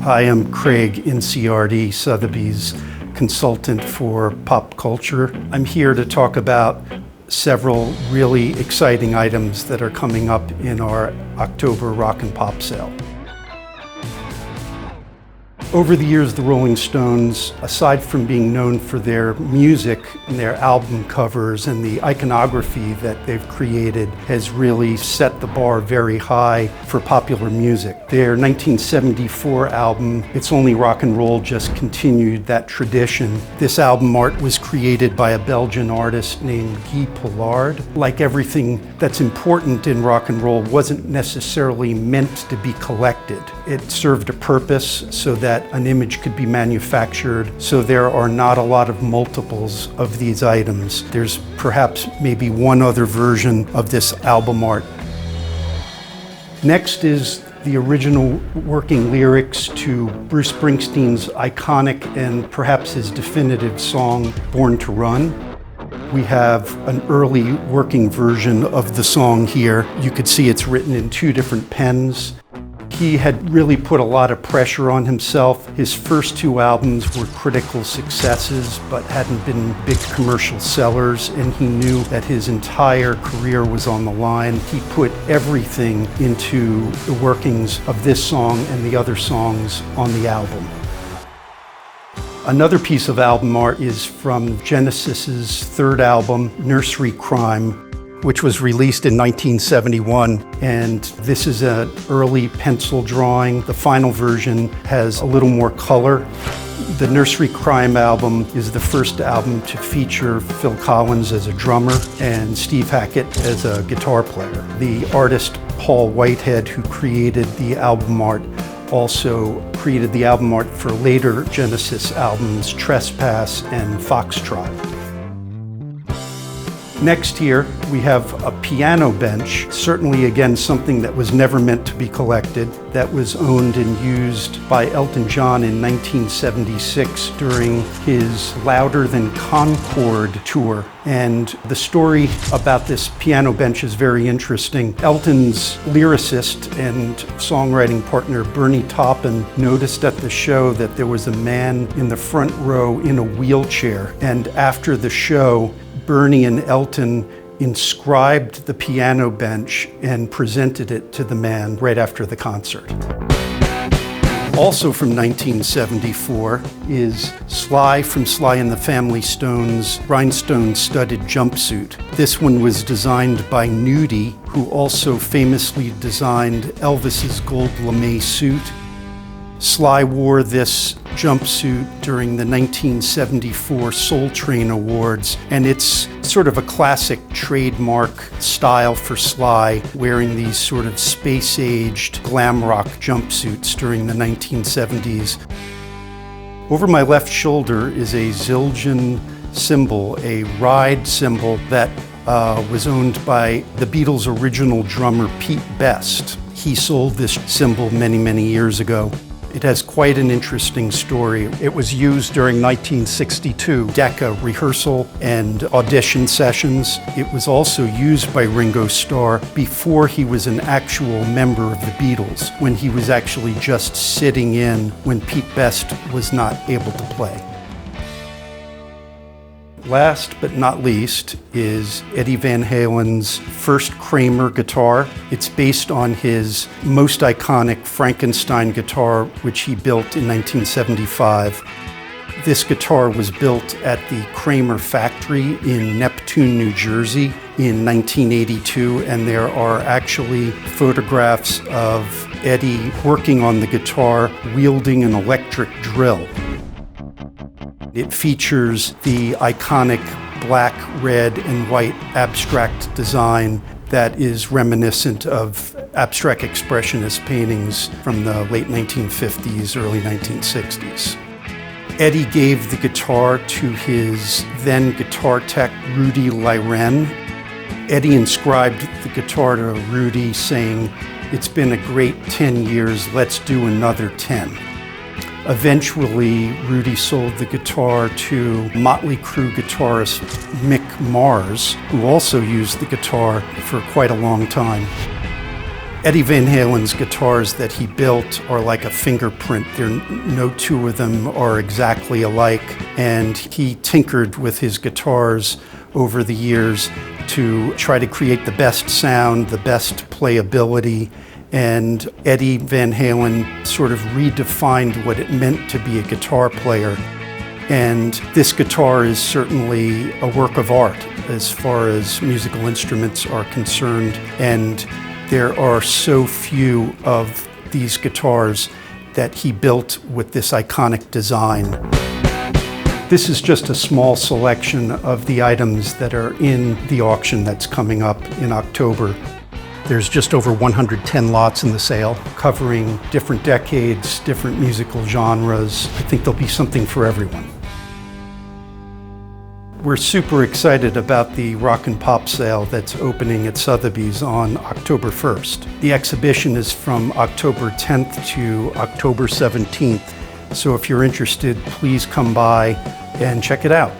Hi, I'm Craig, NCRD, Sotheby's consultant for pop culture. I'm here to talk about several really exciting items that are coming up in our October Rock and Pop sale. Over the years, the Rolling Stones, aside from being known for their music and their album covers and the iconography that they've created, has really set the bar very high for popular music. Their 1974 album, It's Only Rock and Roll, just continued that tradition. This album art was created by a Belgian artist named Guy Pollard. Like everything that's important in rock and roll, wasn't necessarily meant to be collected. It served a purpose so that an image could be manufactured, so there are not a lot of multiples of these items. There's perhaps maybe one other version of this album art. Next is the original working lyrics to Bruce Springsteen's iconic and perhaps his definitive song, Born to Run. We have an early working version of the song here. You could see it's written in two different pens. He had really put a lot of pressure on himself. His first two albums were critical successes, but hadn't been big commercial sellers, and he knew that his entire career was on the line. He put everything into the workings of this song and the other songs on the album. Another piece of album art is from Genesis's third album, Nursery Crime, which was released in 1971, and this is an early pencil drawing. The final version has a little more color. The Nursery Crime album is the first album to feature Phil Collins as a drummer and Steve Hackett as a guitar player. The artist Paul Whitehead, who created the album art, also created the album art for later Genesis albums, Trespass and Foxtrot. Next here, we have a piano bench, certainly again something that was never meant to be collected, that was owned and used by Elton John in 1976 during his Louder Than Concord tour. And the story about this piano bench is very interesting. Elton's lyricist and songwriting partner, Bernie Taupin, noticed at the show that there was a man in the front row in a wheelchair. And after the show, Bernie and Elton inscribed the piano bench and presented it to the man right after the concert. Also from 1974 is Sly from Sly and the Family Stone's rhinestone-studded jumpsuit. This one was designed by Nudie, who also famously designed Elvis's gold lame suit. Sly wore this jumpsuit during the 1974 Soul Train Awards, and it's sort of a classic trademark style for Sly, wearing these sort of space-aged glam rock jumpsuits during the 1970s. Over my left shoulder is a Zildjian cymbal, a ride cymbal that was owned by the Beatles' original drummer, Pete Best. He sold this cymbal many, many years ago. It has quite an interesting story. It was used during 1962 Decca rehearsal and audition sessions. It was also used by Ringo Starr before he was an actual member of the Beatles, when he was actually just sitting in when Pete Best was not able to play. Last but not least is Eddie Van Halen's first Kramer guitar. It's based on his most iconic Frankenstein guitar, which he built in 1975. This guitar was built at the Kramer factory in Neptune, New Jersey in 1982, and there are actually photographs of Eddie working on the guitar, wielding an electric drill. It features the iconic black, red, and white abstract design that is reminiscent of abstract expressionist paintings from the late 1950s, early 1960s. Eddie gave the guitar to his then guitar tech, Rudy Lyren. Eddie inscribed the guitar to Rudy, saying, "It's been a great 10 years, let's do another 10. Eventually, Rudy sold the guitar to Motley Crue guitarist Mick Mars, who also used the guitar for quite a long time. Eddie Van Halen's guitars that he built are like a fingerprint. No two of them are exactly alike, and he tinkered with his guitars over the years to try to create the best sound, the best playability, and Eddie Van Halen sort of redefined what it meant to be a guitar player. And this guitar is certainly a work of art as far as musical instruments are concerned, and there are so few of these guitars that he built with this iconic design. This is just a small selection of the items that are in the auction that's coming up in October. There's just over 110 lots in the sale, covering different decades, different musical genres. I think there'll be something for everyone. We're super excited about the Rock and Pop sale that's opening at Sothebys on October 1st. The exhibition is from October 10th to October 17th, so if you're interested, please come by and check it out.